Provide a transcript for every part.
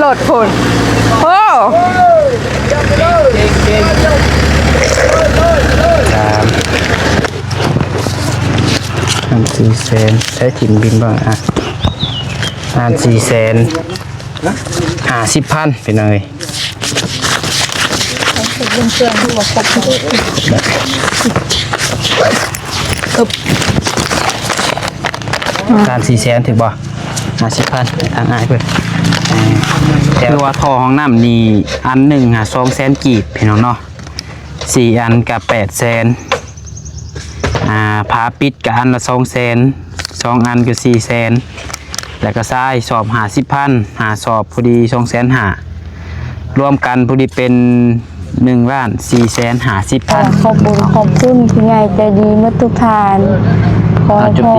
หลดคนโอ้400,000ใช้ถิ่นบินบ้างอ่ะ450,000เป็นไง400,000ถึงบ่50,000ทางง่ายเพื่อนแต่ว่าท่อห้องน้ำนี่อันหนึ่ง200,000 กีบพี่น้องเนาะ4 อันกับ800,000พาปิดกับอันละ200,000 2 อันก็400,000แล้วก็ทรายสอบ50,000สอบพอดี250,000รวมกันพอดีเป็น1,450,000ขอบคุณที่ใหญ่ใจดีเมื่อทุกทานขอพ่อ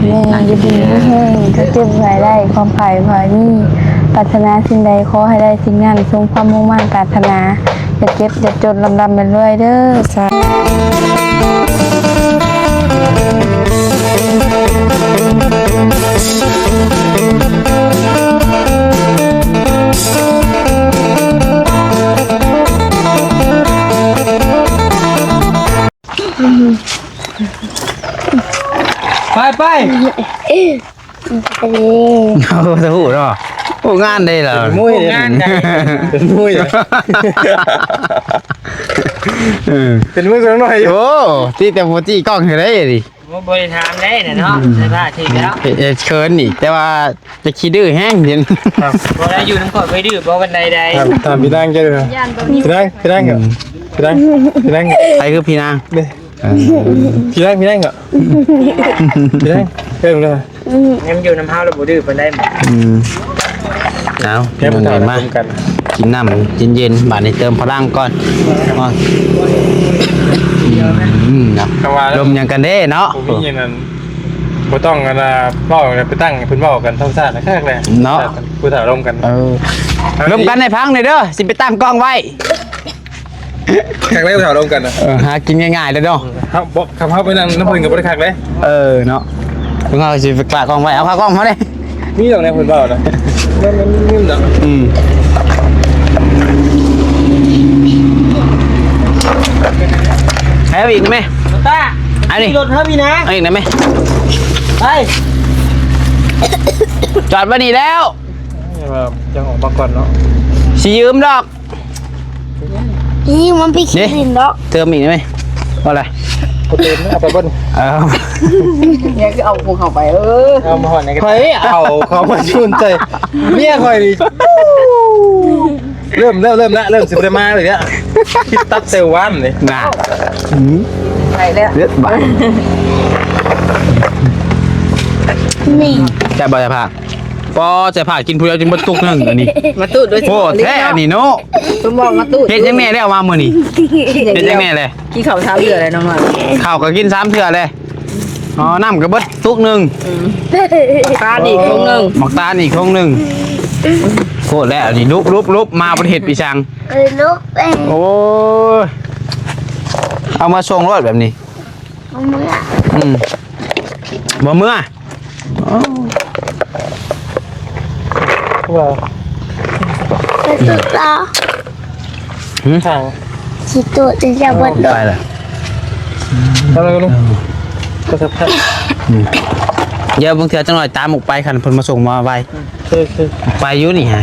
แม่ยินดีแห้งจะเจ็บหายได้ความภายภายนี้ปรารถนาสิ่งใดขอให้ได้สิ่งนั้นทรงความมุ่งมั่นปรารถนาอย่าเจ็บอย่าจนลำไปเรื่อยเด้อสาไปเอาสะหูเนาะโอ้งานได้เหรอมุ้ยงานได้เป็นมุ้ยเป็นมุ้ยกันหน่อยโอ้ที่แต่โมจิกล้องเห็นได้ดิบริทานได้เนาะใช่ป่ะทีแล้วเชิญนี่แต่ว่าจะขี้ดื้อแห้งเห็นพอได้อยู่น้ำขอดไปดื้อบ่กันใดทำพี่นั่งแค่เดียวพี่นั่งเหรอพี่นั่งใครคือพี่นางพี่นั่งเหรอพี่นั่งเพิ่มเลยงั้นอยู่น้ำเฮาแล้วบ่ดื้อปานได้หมดเอาเพิ่มเงินมากินน้ำเย็นๆบาดนี้เติมพลังก่อนลมยังกันเด้เนาะผมมีนั่นบ่ต้องกันเว้าไปตั้งเพิ่นเว้ากันธรรมชาตินะแค่แรกเนาะผู้ถ่ายร่วมกันร่วมกันในพังหน่อยเด้อสิไปตั้งกล้องไว้แขกแรกผู้ถ่ายร่วมกันนะหากินง่ายๆเลยเนาะครับบอกคำเข้าไปนั่งน้ำเพิ่นกับบ่ได้คักเลยเนาะเพิ่นเอาสิไปกล้ากล้องไว้เอากล้องมาเลยมีดอกแนวเพิ่นเว้านะมันนิ่มดอกให้อีกไหมตาอันนี้รถเฮาพี่นะอีกไหมไปจอดมานี่แล้วยังออกมาก่อนเนาะสิยืมดอกนี่มันพี่คิรินดอกเติมอีกไหมว่าอะไรเติมเอาไปบนเนี่ยคือเอาพวกเขาไปเอามาห่อในกันเฮ้ยเอาเขามาชุนใจเมียคอยดิเริ่มสิบได้มาเลยเนี่ยคิดตัดเซลวันเลยน่ะไปแล้วเลือดบาดนี่จะบ่จะผ่าพอจะผ่ากินผู้เดียวกินบนตุกนึงอันนี้มาตู้ด้วยโอ้แท้อันนี้เนาะคุณบอกมาตู้เฮ็ดยังแน่ได้เอามามื้อนี้เฮ็ดยังแน่เลยกี่ข้าวเช้าเรืออะไรน้องหน่อยข้าวก็กิน3เทื่อเลยน้ำก็เบิดตุกนึงตาอีกคงนึงหมอกตาอีกคงนึงโคตรแล้วนี่ลุบมาประเทศปีชังลุกเองโอ้เอามาส่งรถแบบนี้บ่เมื่อว้าวสุดต่อทางสิตัวจะบดไปเลยอะไรกันลูกก็สับพัดเดี๋ยวบางเทีจังหน่อยตามออกไปคันเพิ่นมาส่งมาไว้ไปอยู่นี่ฮะ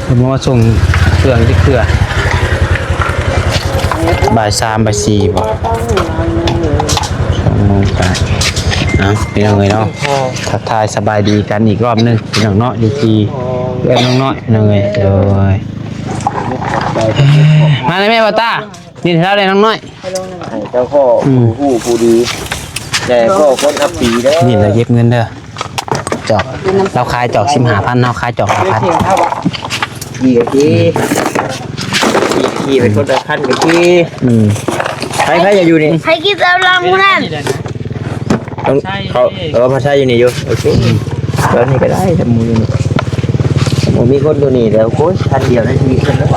เพิ่นมาส่งเครื่องที่เครือบ่าย 3 บ่าย 4บ่2 โมงไปพี่น้องเนาะทักทายสบายดีกันอีกรอบนึงพี่น้องเนาะอยู่ที่เพื่อนน้องน้อยเลยมาเลยแม่บ่ตานี่เท่าไรน้องน้อยเจ้าพ่อผู้ดีแต่ก็คนขับปีเด้อนี่เราเย็บเงินเด้อจอกเราขายจอก15,000เราขายจอก5,000ขี่เป็นคนละขั้นกับขี่ใครอย่าอยู่นี่ให้กินเอาลำนั่นเขาพาใช้อยู่นี่อยู่โอเคแล้วนี่ก็ได้ทำมือมีคนตัวนี้แล้วโค้ชคันเดียวในชีวิตกันแล้ว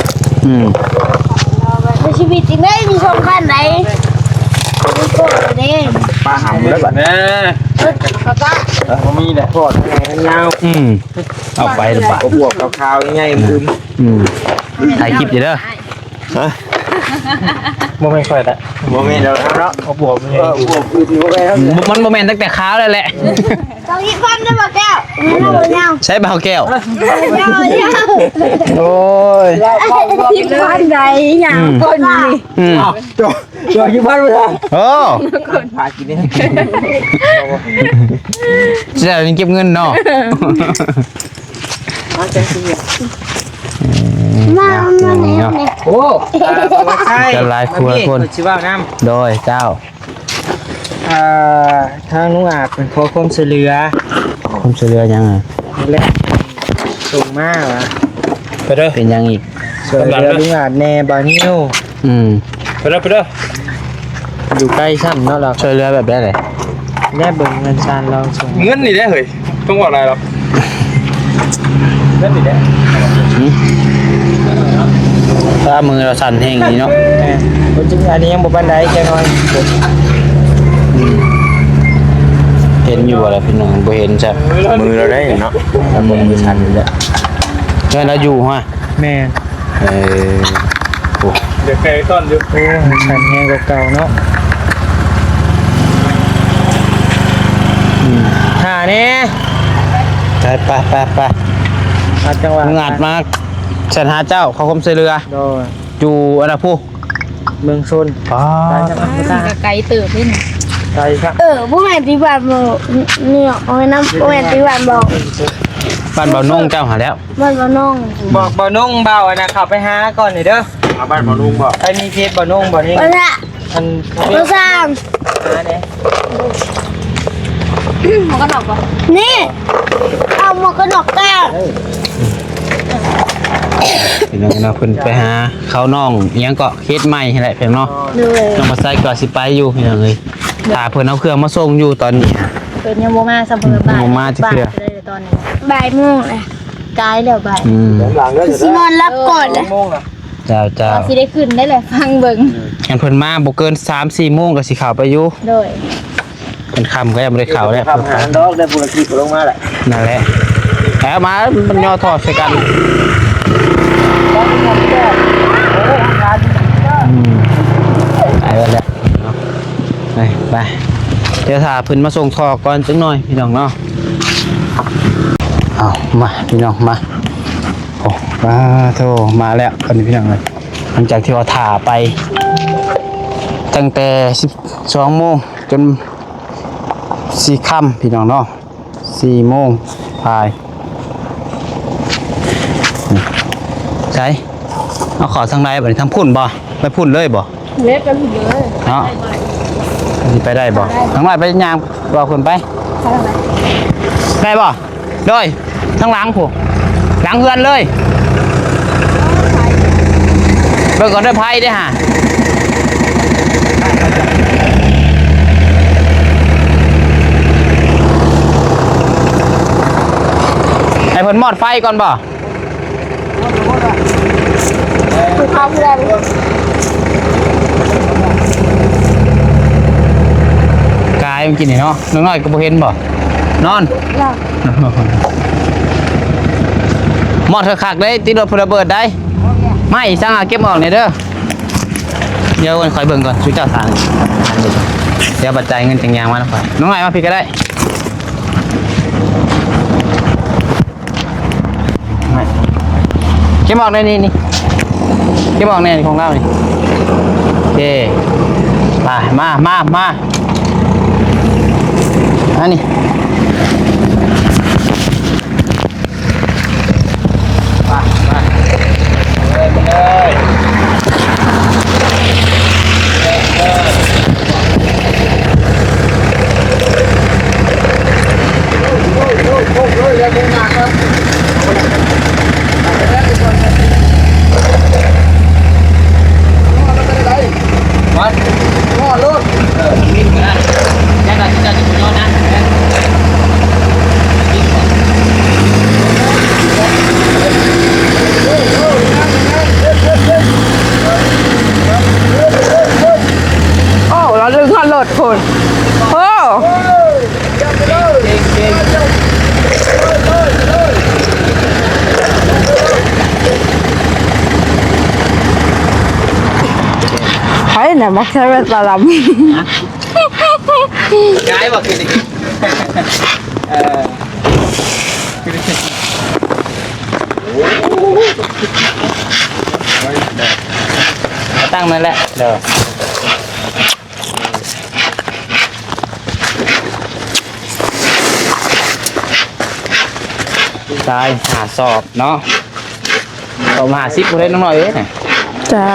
ในชีวิตจริงไม่มีสองขั้นไหนคน ปลาหำแล้วแบบ แน่มีแหละทอดยาว เอาไปหรือเปล่า บวกกับข้าวง่ายๆถ่ายคลิปอยู่เด้อ โมไม่ค่อยละ โมเมนต์เราทำแล้ว เอาบวกไป บวกคือถือว่าไปครับ มันโมเมนต์ตั้งแต่ค้าเลยแหละ เราคิดฟันได้ป่ะแก้วไม่รู้แล้ว ใช้เบาแก้ว โอ้ย คิดฟันไรอย่างคนนี้ จอยี่บ้านไปทาง โอ้ พากินเนี่ย จะได้เก็บเงินเนาะ มาเนี่ย โอ้ใช่ จะลายครัวคน ชิว่าน้ โดยเจ้า ำทางนุ่งอาจเป็นขอความช่วยเหลือ ผมจะเรือยังไง และสูงมากวะ ไปเด้อ เป็นยังอีก ช่วยเหลือลุงอาจแน่บานิว ไปเด้อไปเด้อ อยู่ใกล้ซ้ำเนาะเรา ช่วยเรือแบบได้เลย แน่เบิ่งเงินชานเราส่ง เงินนี่ได้เฮ้ยต้องบอกอะไรหรอกเงินนี่ได้ ถ้ามือเราสั่นแห้งนี้เนาะ คนจริงอันนี้ยังบ่ปานใดแค่น้อย เห็นอยู่อะไรพี่น้องบ่เห็นจ้ะ มือเราได้เนาะแล้วมือชันเลย เงินเราอยู่ฮะ แม่ โอ้ เดี๋ยวแกต้อนอยู่ โอ้ชันแห้งกว่าเก่าเนาะหาแน่ ไปอาจังหวะ มึงอัดมาฉันหาเจ้าเขาคมเสเรือ โดย อยู่อันนะผู้ เมืองชน อ๋อ ไกลเติบพี่นี่ ไกลครับ ผู้แม่ตีบัตรบอกเนี่ยเอาไว้น้ำผู้แม่ตีบัตรบอก บ้านเบานุ่งเจ้าหาแล้ว มันมาน้อง บอกบ่นุ่งเบาอะนะขับไปหาก่อนนี่เด้อ มาบ้านมาลุงบอก ไอ้มีเพจบ่นุ่งบ่นี่ วันละ อัน เราสร้าง หาเนี่ย นี่เอาหมวกกันน็อกแก้ว พี่น้องนะเพิ่นไปหาเขาน้องอิหยังก็เคสใหม่แหละเพียงเนาะ เลย น้องมาใส่ก็สิไปอยู่พี่น้องเอ้ยถ้าเพิ่นเอาเครื่องมาส่งอยู่ตอนนี้ เป็นยังโมมาสัมเภอบ่าย โมมาจะเชื่อ เลยตอนนี้ บ่ายโมงเลย กายแล้วบ่าย หลังก็จะ สินอนรับก่อนเลย โมงล่ะ เจ้า สิได้ขึ้นได้เลยฟังเบิ่ง งั้นเพิ่นมาบ่เกิน 3-4 โมงก็สิเข้าไปอยู่ โดย เพิ่นค่ำก็ยังบ่ได้เข้าแล้ว ทำหาดอกได้บุรกิจลงมาแหละ นั่นแหละแล้วมามันย่อถอดใส่กันไปแล้วไปเดี๋ยวถ้าเพิ่นมาส่งทอก่อนจังหน่อยพี่น้องเนาะเอามาพี่น้องมาโอ้มาโทมาแล้วคนนี้พี่น้องเลยหลังจากที่ว่าถ่าไปตั้งแต่12 โมงจน4 ค่ำพี่น้องเนาะ4 โมงพายใช่เอาขอทางใดบ่ทางพุ่นบ่ไปพุ่นเลยบ่ เล็บกันถึงเลย เนาะสิไปได้บ่ทางไหนไปย่างบ่เพิ่นไปได้บ่โดยทางหลังผู้หลังเฮือนเลยเบิ่งก่อนด้วยไผเด้อฮะให้เพิ่นมอดไฟก่อนบ่ ข้าวเพื่อน กายมันกินนี่เนาะน้อยๆก็บ่เห็นบ่นอนหมอดคักๆได้ติดรถพลเบิดได้ไม่สั่งเก็บออกนี่เด้อเดี๋ยวคอยเบิ่งก่อนช่วยเจ้าทางเดี๋ยวปัจจัยเงินจังยางมาแล้วไปน้องใหม่มาพี่ก็ได้เก็บออกได้นี่เก็บออกในของเรานี่โอเคไปมาอันนี้วัดพ่อรถวิ่งกันนะแค่ไหนที่จะถึงยอดนะ น่ะมักใช้เป็นตาล กายบอกคือดิตั้งนั่นแหละเดี๋ยวตายหาสอบเนาะสอบหาซิปบ่ได้น้องหน่อยเอ้ย เจ้า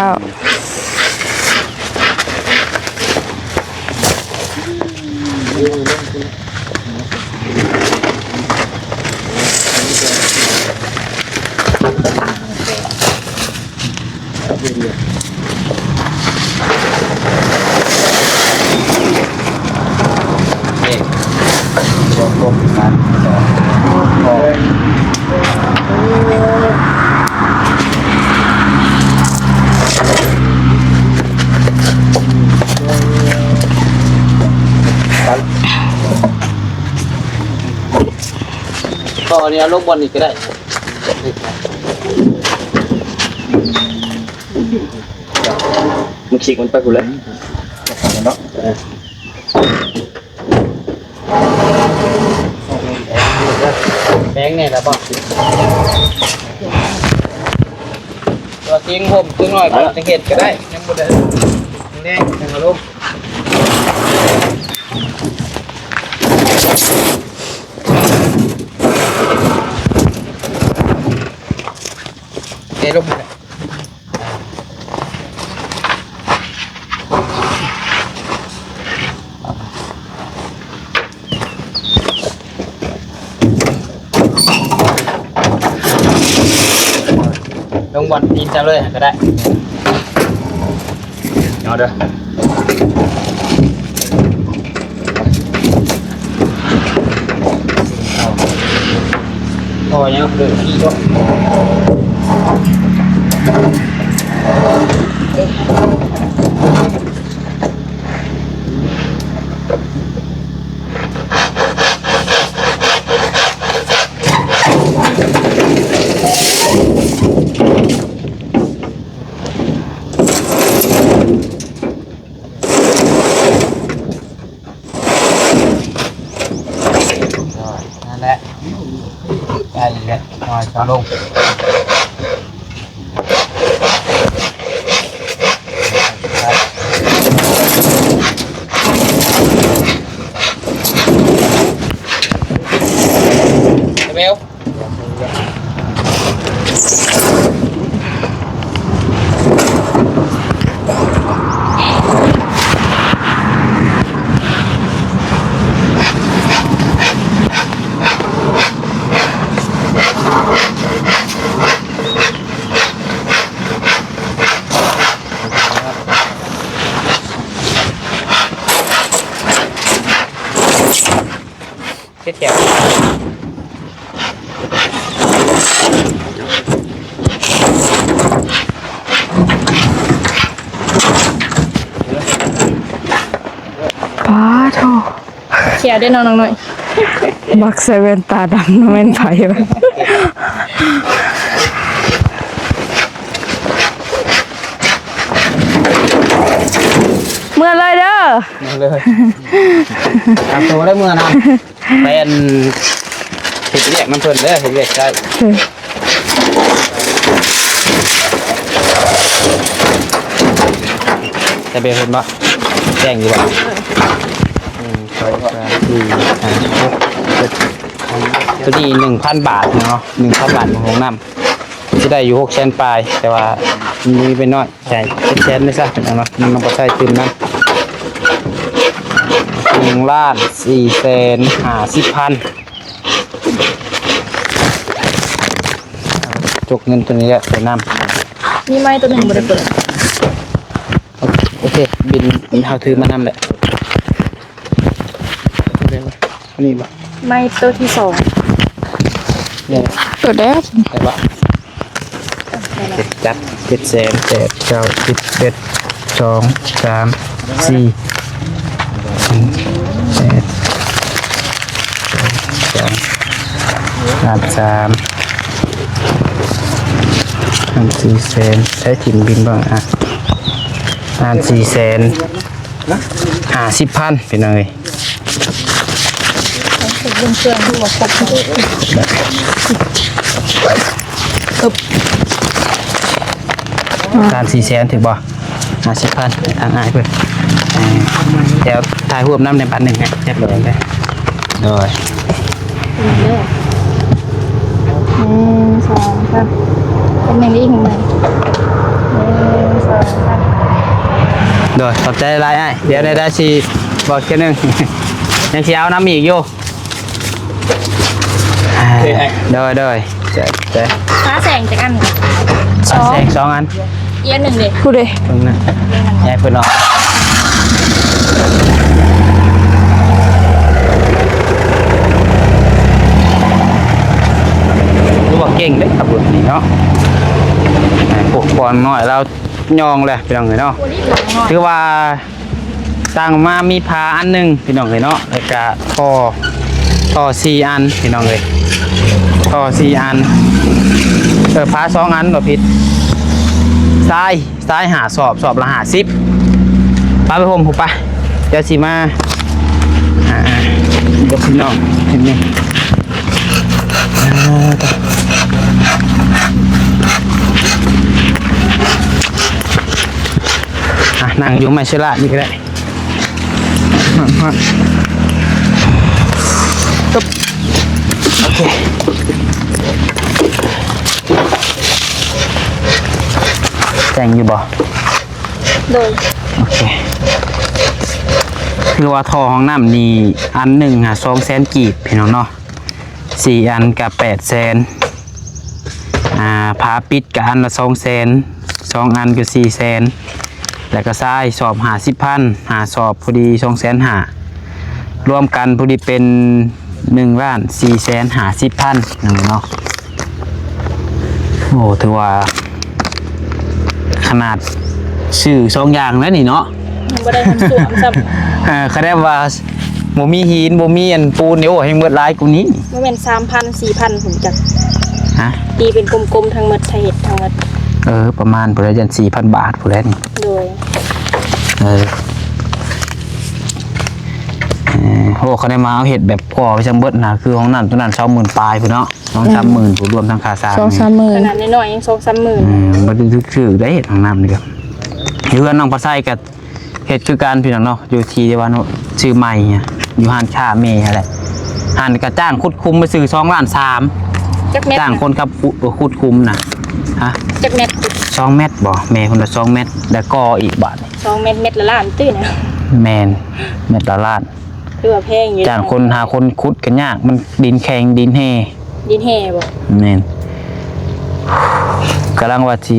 ก็เนี่ยลูกบอลอีกก็ได้มึงฉีกมันไปกูเลยเนาะแบงค์เนี่ยแล้วบอกตัวทิ้งผมทิ้งหน่อยก็จะเห็ดก็ได้ยังบ่ได้แน่ยังมาลูกเดี๋ยวลงมาลงบอลยิงจะเลยก็ได้เอาเด้อพอยังเดินที่ด้วยนั่นแหละได้แล้วหน่อยช้าลงเบลเจ็ดแก้วป้าโธ่ เขียวได้น้องหน่อย มักใช้เป็นตาดำแม่นไผวะเมื่อเลยเด้อ มาเลยทำตัวได้เมื่อนะเป็นเห็ดเรียกน้ำเพลินเด้อเห็ดเรียกได้จะเบลเห็นปะแจ้งอยู่ปะตัวนี้1,000 บาทเนาะ1,000 บาทของน้ำที่ได้อยู่6 แสนปลายแต่ว่ามีเป็นน้อยใช่7 แสนไม่ทราบเป็นอะไรมันต้องใช้ตื่นนั้น1,450,000จกเงินตัวนี้ใส่น้ำ มีไม้ตัวหนึ่งบ่ได้เปิด โอเคบินเท่าถือมานำแหละนี่ปะ ไม้ตัวที่สอง เนี่ย เปิดแล้ว ได้ปะจัด7 แสน8 9 10 11 2 3 4 3 4 แสนใช้ถิ่นบินบ้างอ่ะ ล้าน450,000พี่น้องเอ้ย เรื่องเครื่องที่ว่าครบหมด ล้าน400,000ถึงบ่50,000ทางอ้ายเพิ่นเดี๋ยวถ่ายรูปนำในบัตรหนึงให้เรียบร้อยเลยโดย 2 3 เป็นอย่างนี้ของมัน 1 2 3 โดยขอบใจหลายอ้ายเดี๋ยวได้สิบอกแค่นึง ยังสิเอาน้ำอีกอยู่โดยเจ๊ ฟ้าแสงจากอัน แสง2 อัน เอี้ยนหนึ่งเด็ก ผู้ใด ตรงนั้นยายเพิ่นออกรู้ว่าเก่งเด้ครับรุ่นนี้เนาะพวกปอนน้อยเรายองเลยพี่น้องเอ้ยเนาะ วันนี้หลังหน่อย คือว่าตั้งมามีพาอันหนึงพี่น้องเอ้ยเนาะแล้วก็ท่อ4 อันพี่น้องเอ้ยท่อ4 อันพา2 อันบ่ผิดทรายหาสอบละ50ไปผมผูกไปเดี๋ยวสิมากับพี่น้องเห็นไหมนั่งอยู่ไม่ใช่ละนี่ก็ได้ตึ๊บโอเคแจ้งอยู่บ่ โดย โอเคคือว่าทอห้องน้ำนี่อันหนึ่ง200,000 กีบพี่น้องเนาะ4 อันกับ800,000ผ้าปิดกับอันละ200,000 2 อันก็400,000แล้วก็ทรายสอบ 50,000 หาสอบพอดี250,000รวมกันพอดีเป็น1,450,000เนาะโอ้ถือว่าขนาดชื่อ2 อย่างแล้วนี่เนาะ มันบ่ได้ทำสวมซ้ เขาได้ว่าบ่มีหินบ่มีอันปูนนี่โอ้ให้เบิดหลายกูนี้ ำไม่เป็น3,000 4,000ผมจัก ฮะ ตีเป็นกลมๆทั้งหมดไทยเห็ดทั้งหมด ประมาณพุ่นละจัน 4,000 บาทพุ่นแล้วนี่ โดย โอ้เขาได้มาเอาเห็ดแบบก่อไปจังเบิดนะคือห้องน้ำตัวนั้น20,000ปลายพุ่นเนาะ2-30,000พุ่นรวมทั้งค่าสร้าง 2-3 หมื่ ข น นาดน้อยๆยัง2-3หมื่น บ่ได้คือได้เห็ดห้องน้ำนี่ครับอยู่กับน้องปลาไส้กับเห็ดคือการพี่น้องเนาะอยู่ที่ว่าเนาะชื่อใหม่เนี่ยอยู่ห้านชาเมย์อะไรห้านก็จ้างขุดคุมไปซื้อ2.3 ล้าน จักเม็ด จ้างคนขับขุดคุมนะฮะ จักเม็ด 2 เมตรบ่แม่คนละ2 เมตรแล้วก็อีกบาท 2 เม็ดเม็ดละล้านตื้อนะ แมนเม็ดละล้าน คือว่าแพงอยู่ จ้างคนหาคนขุดกันยากมันดินแข็งดินแห่ ดินแห่บ่ แมนกำลังว่าสิ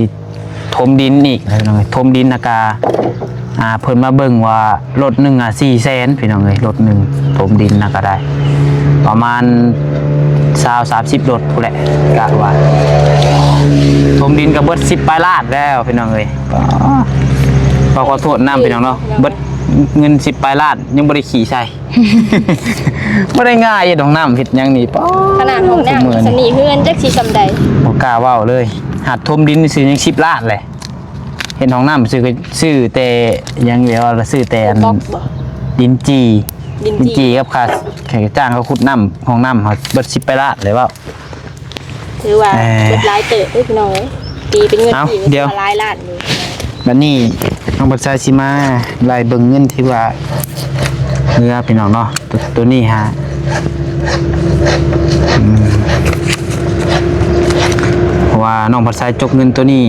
ถมดินอีกอะไรน้องถมดินนากาเพิ่นมาเบิ่งว่ารถหนึ่ง400,000พี่น้องเอ้ยรถหนึ่งถมดินนะก็ได้ ประมาณ20-30 รถพู้นแหละกะว่าถมดินก็เบิด10 ปลายล้านแล้วพี่น้องเอ้ยขอโทษนำพี่น้องเนาะเบิดเงิน10 ปลายล้านยังบ่ได้ขี่ใส่ บ่ได้ง่ายดอกน้ำเฮ็ดหยังนี่ป๊อ ขนาดของน้ำสนิเฮือนจักสิซำใด บ่กล้าเว้าเลยหัดถมดินซื้อยัง10 ล้านเลยเห็นห้องน้ำซื้อก็ซื้อแต่ยังเดียวว่าซื้อแต่อัน บล็อกบ่ ดินจี ดินจี ครับค่ะแข่จ้างเขาขุดน้ำห้องน้ำเขาเบิด10 ไปละเลยว่า ถือว่าเบิดหลายเติบเด้อพี่น้องเอ้ยตีเป็นเงิน เอ้า ที่ เดี๋ยว หลายล้านอยู่ แล้วนี่น้องบัตรชาชิมาลายเบิ่งเงินที่ว่าเนื้อพี่น้องเนาะตัวนี้ฮะเพราะว่าน้องบัตรชาจกเงินตัวนี้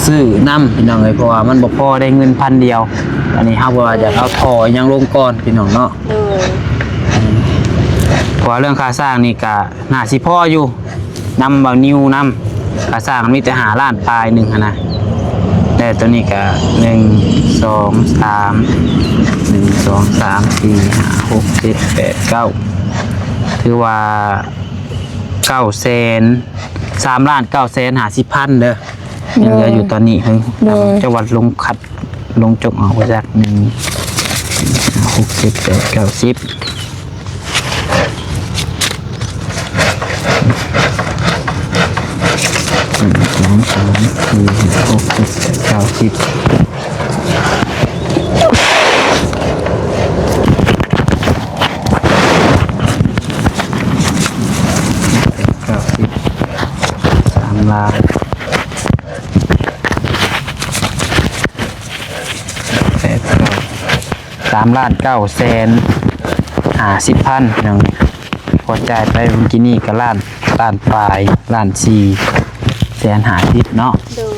ซื้อน้ำพี่น้องเลยเพราะว่ามันบ่พอได้เงิน1,000 เดียวอันนี้เฮาว่าจะเอาท่อยังลงก่อนพี่น้องเนาะ โดย เพราะว่าเรื่องค่าสร้างนี่ก็น่าสิพออยู่นำเบานิวนำค่าสร้างมันมีแต่5 ล้านปลายหนึ่งหั้นนะแต่ตัวนี้ก็1 2 3 1 2 3 4 5 6 7 8 9ถือว่า3,950,000เด้อยังเหลืออยู่ตอนนี้เพิ่งจังหวัดลงขัดลงจกเอาไว้จาก1 6 7 8 9 10 1 2 3 ล้าน3,950,000อย่างนี้พอจ่ายไปเมื่อกี้นี่ก็ล้านปลายล้าน450,000เนาะ โดย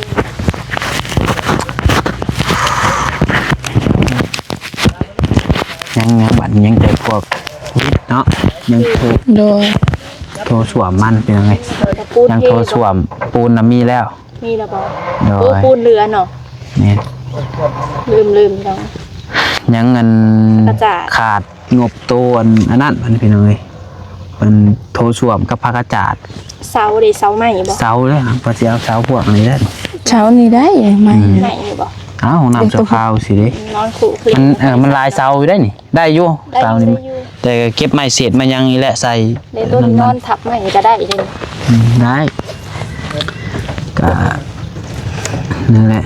ยังบัดยังแต่พวกเนาะยังโดย โทรสวมมันเป็นยังไง แต่ปูน ยัง เท โทรสวมปูนน่ะมีแล้ว มีแล้วบ่ โด โอ้ ย ปูนเรือเนาะ นี่ ลืมเนาะ ยังเงิน กระจาด ขาดงบตัวอันนั้นมันเป็นยังไงมันโทรสวมกับผ้ากระจาด เสาเด้เสาใหม่บ่ เสาเลยครับพอสิเอาเสาพวกนี้ได้ เช้านี้ได้ไหม ใหม่นี่บ่ อ้าวของน้ำสะพาวสิเด้ นอนขู่คลิ มันลายเสาอยู่ได้นี่ได้อยู่ ได้ เสา อยู่ นี่ ได้อยู่ แต่เก็บไม้เศษมายังนี่แหละใส่ ในต้นนอนทับใหม่ก็ได้เลย ได้ก็นั่นแหละ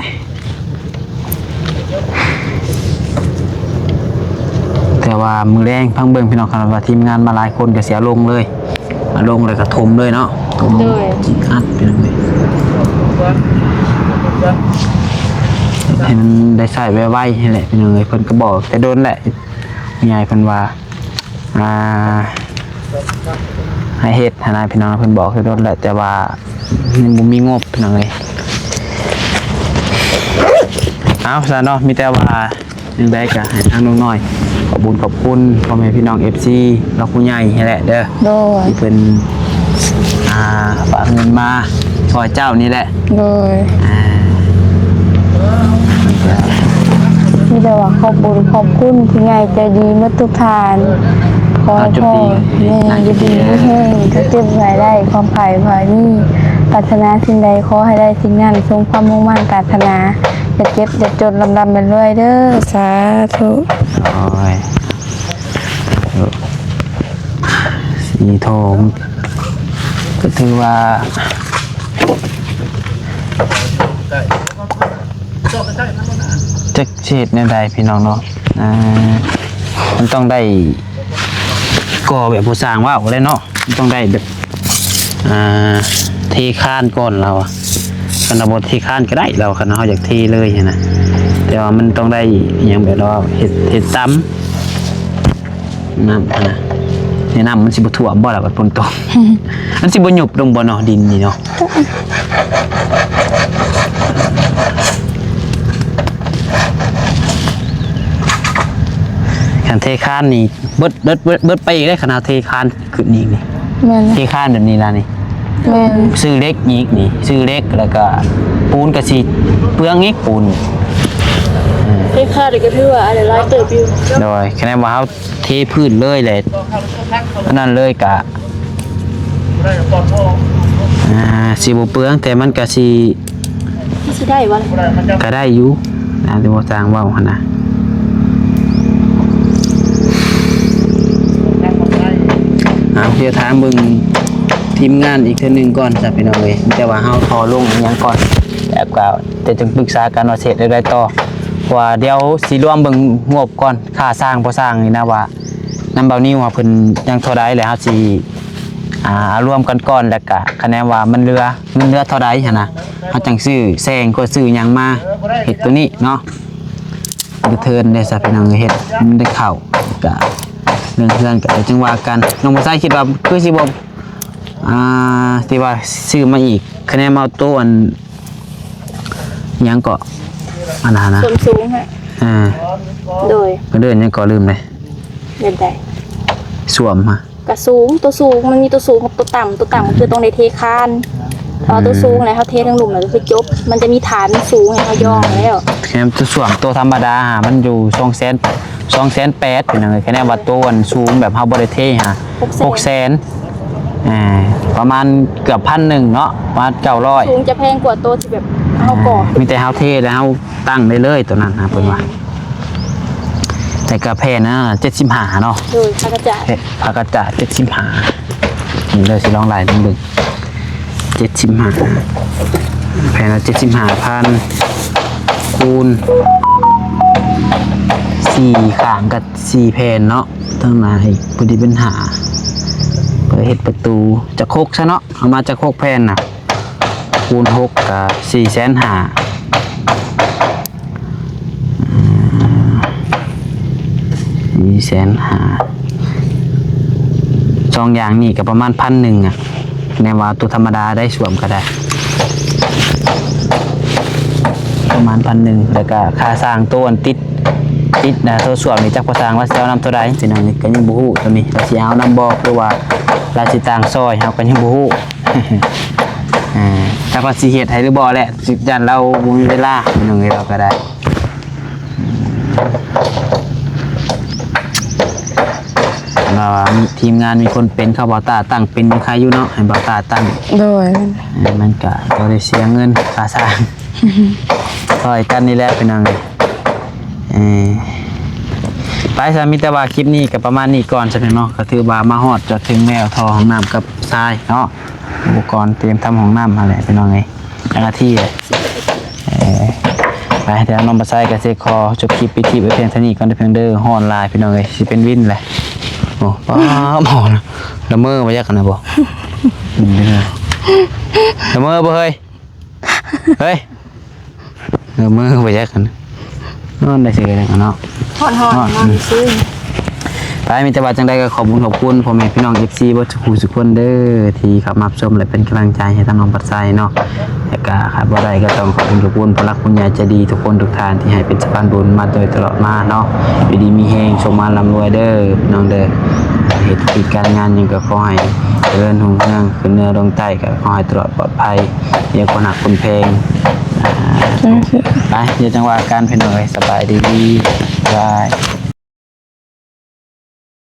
แต่ว่ามือแรงพังเบิ่งพี่น้องครับว่าทีมงานมาหลายคนก็เสียลงเลยมาลงเลยก็ทมเลยเนาะทมจิอัดพี่น้องเลยให้มันได้ใส่ไว้ให้แหละพี่น้องเลยเพิ่นก็บอกแต่โดนแหละยายเพิ่นว่าให้เฮ็ดให้นายพี่น้องเพิ่นบอกแต่โดนแหละแต่ว่ามันบ่มีงบพี่น้องเลยเอาซะเนาะมีแต่ว่าจังไดก็ให้ทางน้องน้อยขอบคุณพ่อแม่พี่น้อง FC เราผู้ใหญ่ให้แหละเด้อ โดย ที่เพิ่นฝากเงินมาช่วยเจ้านี่แหละ โดยมีแต่ว่าขอบคุณที่ใหญ่ใจดีเมื่อทุกทานขอให้พ่อแม่อยู่ดีไม่แห้งก็เจ็บหายได้ความภายภายนี่ปรารถนาสิ่งใดขอให้ได้สิ่งนั้นทรงความมุ่งมั่นปรารถนาอย่าเจ็บอย่าจนลำไปเรื่อยเด้อสาธุ โอ้ยสีทองก็ถือว่าจักเฉดในใดพี่น้องเนาะมันต้องได้ก่อแบบผู้สร้างว่าเลยเนาะมันต้องได้แบบเทคานก่อนเราอะขนาดบทเทคานก็ได้เราขนาดเขาอยากเทเลยนะแต่ว่ามันต้องได้อย่างแบบเราเห็ดซ้ำน้ำนะในน้ำมันสิบถ่วมบ่ล่ะบัดฝนตก มันสิบหยุบลงบ่เนาะดินนี่เนาะขันเทคานนี่เบิดไปอีกได้ขนาดเทคานขึ้นอีกนี่ แม่น เทคานแบบนี้ล่ะนี่ แม่น ซื้อเล็กอีกนี่ซื้อเล็กแล้วก็ปูนกระสีเปลืองอีกปูน เฮ้ยค่าเด็กก็ถือว่าอะไรร้ายเติบอยู่ โดยคะแนนว่าเขาเทพื้นเลยเลยอันนั้นเลยกะสีบเปลืองแต่มันกะสี ที่สิได้บ่ล่ะ ก็ได้อยู่นะที่ว่าสร้างว่าของนะเดี๋ยวถามมึงทีมงานอีกเท่านึงก่อนจะเป็นเอาไว้แต่ว่าเฮาทอลงอีกอย่างก่อนแบบก็จะจึงปรึกษากันว่าเสร็จได้ต่อว่าเดี๋ยวสิรวมเบิ่งงบก่อนค่าสร้างบ่สร้างนี่นะว่านำเบานิ้วว่าเพิ่นยังเท่าใดแล้วเฮาสิรวมกันก่อนแล้วก็คะแนนว่ามันเงินเรือเท่าใดหั่นนะเฮาจังซื้อแซงก็ซื้อหยังมาเฮ็ดตัวนี้เนาะรีเทิร์นได้ซะพี่น้องเฮ็ดมันได้เข้าก็เรื่องก็จังว่ากันน้องบ่ใส่คิดว่าคือสิบ่ที่ว่าซื้อมาอีกคะแนนมาเอาตัวอันหยังก็อันนั้นนะ ส่วนสูงฮะโดย ก็เดินยังก็ลืมเลย เดินได้ สวมฮะ กระสูงตัวสูงมันมีตัวสูงกับตัวต่ำก็คือตรงในเทคานพอตัวสูงแล้วเขาเททั้งหลุมแล้วก็คือจบมันจะมีฐานสูงให้เขาย่องแล้ว แค่ตัวสวมตัวธรรมดาฮะมันอยู่200,008เป็นยังไงแค่ว่าตัวอันสูงแบบเฮาบ่ได้เทฮะ600,000ประมาณเกือบ1,000เนาะประมาณ900สูงจะแพงกว่าตัวที่แบบเขาก่อ มีแต่เฮาเทแล้วเฮาตั้งได้เลยตัวนั้นนะเพิ่นว่าแต่กระเพนะ75เนาะ โดยพระกระจาด ผักกระจาด75นี่เลยสิลองไล่เบิ่ง75 แผ่นละ75,000คูณ4ข้างกับ4แผ่นเนาะทั้งหลายพอดีเป็นหาเปิดเฮ็ดประตูจะโคกซะเนาะเอามาจะโคกแผ่นน่ะคูณ6กับ450,000 2อย่างนี่ก็ประมาณ1,000อ่ะแม้ว่าตัวธรรมดาได้สวมก็ได้ประมาณ1,000แล้วก็ค่าสร้างตัวอันติดนะตัวสวมนี่จักพอสร้างว่าสิเอานำตัวใดพี่น้องนี่ก็ยังบ่ฮู้ตัวนี้ว่าสิเอานำบอกหรือว่าราสิต่างซอยเฮาก็ยังบ่ฮู้ ถ้าว่าสิเฮ็ดให้หรือบ่แหละสิยันเราบ่มีเวลาพี่น้องเราก็ได้เรามีทีมงานมีคนเป็นเขาบ่าวตาตั้งเป็นใครอยู่เนาะให้บ่าวตาตั้ง โดย มันก็บ่ได้เสียเงินค่าสร้างซอยกันนี่แหละพี่น้องไปซะมีแต่ว่าคลิปนี้ก็ประมาณนี้ก่อนซะเนาะก็ถือว่ามาฮอดจนถึงแนวท่อห้องน้ำกับทรายเนาะอุปกรณ์เตรียมทำห้องน้ำอะไรพี่น้องไงหน้าที่ไปเดี๋ยวน้องมาใส่กับเซคอจบคลิปไปที่เพียงเท่านี้ก่อนเพียงเด้อฮอนไลน์พี่น้องไงสิเป็นวินแหละโอ้ป้าหมอนะละเมอมาแยกกันนะบ่ละเมอบ่เฮ้ยละเมอมาแยกกันนอนได้สิกันเนาะ หอนนอนซื้อ ไปมีแต่ว่าจังใดก็ขอบคุณพ่อแม่พี่น้อง FC บ่ทุกผู้ทุกคนเด้อที่เข้ามาชมและเป็นกำลังใจให้ทางน้องปัดไซเนาะแล้วก็ครับบ่ได้ก็ต้องขอบคุณทุกคนผู้รักผู้ใหญ่ใจดีทุกคนทุกท่านที่ให้เป็นสะพานบุญมาโดยตลอดมาเนาะอยู่ดีมีแฮงสมมาร่ำรวยเด้อน้องเด้อเหตุการณ์งานหยังก็ขอให้เจริญรุ่งเรืองขึ้นเหนือลงใต้ก็ขอให้ตลอดปลอดภัยอย่าคนหักคนเพลงไปเดี๋ยวจังหวะการพี่น้องสบายดีบาย